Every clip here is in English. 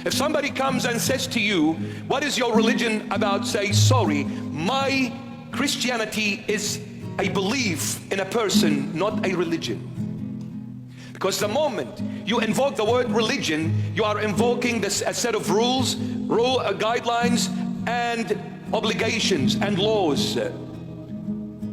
If somebody comes and says to you, what is your religion about? Say, sorry, my Christianity is a belief in a person, not a religion. Because the moment you invoke the word religion, you are invoking a set of rules, guidelines, and obligations and laws.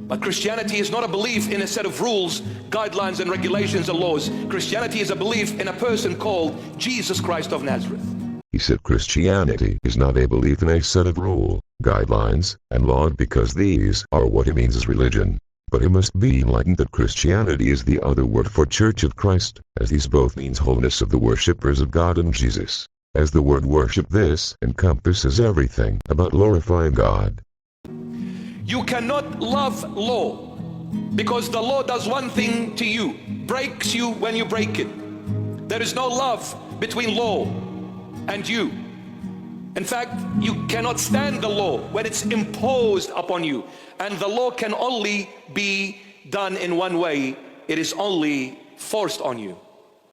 But Christianity is not a belief in a set of rules, guidelines, and regulations and laws. Christianity is a belief in a person called Jesus Christ of Nazareth. He said Christianity is not a belief in a set of rules, guidelines, and laws, because these are what he means as religion. But it must be enlightened that Christianity is the other word for Church of Christ, as these both means wholeness of the worshippers of God and Jesus. As the word worship, this encompasses everything about glorifying God. You cannot love law, because the law does one thing to you, breaks you when you break it. There is no love between law and you. In fact, you cannot stand the law when it's imposed upon you. And the law can only be done in one way. It is only forced on you.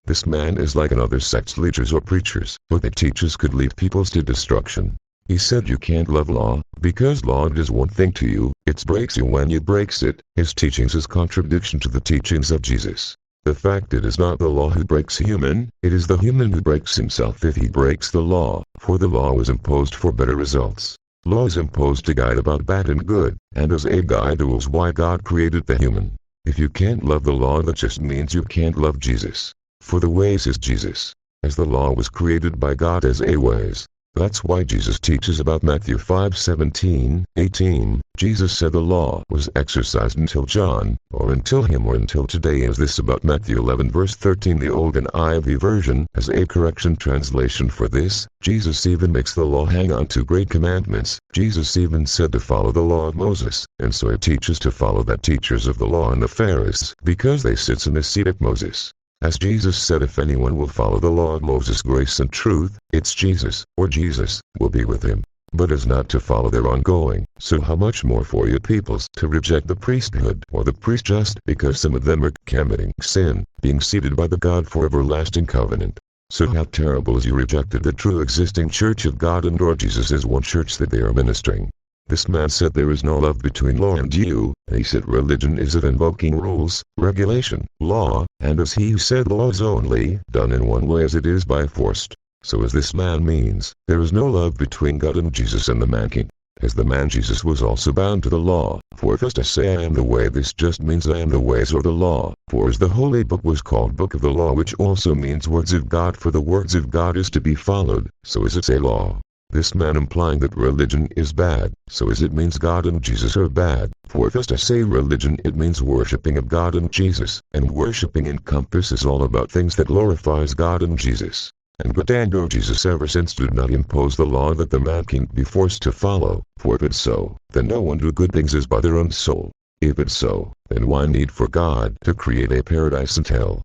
This man is like another sect's leaders or preachers, but the teachers could lead people to destruction. He said you can't love law, because law does one thing to you, it breaks you when you breaks it. His teachings is contradiction to the teachings of Jesus. The fact it is not the law who breaks human, it is the human who breaks himself if he breaks the law, for the law was imposed for better results. Law is imposed to guide about bad and good, and as a guide rules why God created the human. If you can't love the law, that just means you can't love Jesus. For the ways is Jesus, as the law was created by God as a ways. That's why Jesus teaches about Matthew 5:17, 18. Jesus said the law was exercised until John, or until him, or until today. Is this about Matthew 11 verse 13? The old NIV version has a correction translation for this. Jesus even makes the law hang on to great commandments. Jesus even said to follow the law of Moses, and so it teaches to follow that teachers of the law and the Pharisees, because they sit in the seat of Moses. As Jesus said, if anyone will follow the law of Moses, grace and truth, it's Jesus, or Jesus, will be with him. But is not to follow their ongoing, so how much more for you peoples to reject the priesthood or the priest just because some of them are committing sin, being seated by the God for everlasting covenant. So how terrible is you rejected the true existing church of God, and or Jesus is one church that they are ministering. This man said there is no love between law and you, and he said religion is of invoking rules, regulation, law, and as he said law is only done in one way as it is by forced. So as this man means, there is no love between God and Jesus and the man king. As the man Jesus was also bound to the law, for if to say I am the way, this just means I am the ways or the law, for as the holy book was called book of the law, which also means words of God, for the words of God is to be followed, so is it a law. This man implying that religion is bad, so as it means God and Jesus are bad, for if to say religion it means worshipping of God and Jesus, and worshipping encompasses all about things that glorifies God and Jesus. And God and or Jesus ever since did not impose the law that the man can't be forced to follow, for if it's so, then no one do good things is by their own soul. If it's so, then why need for God to create a paradise and hell?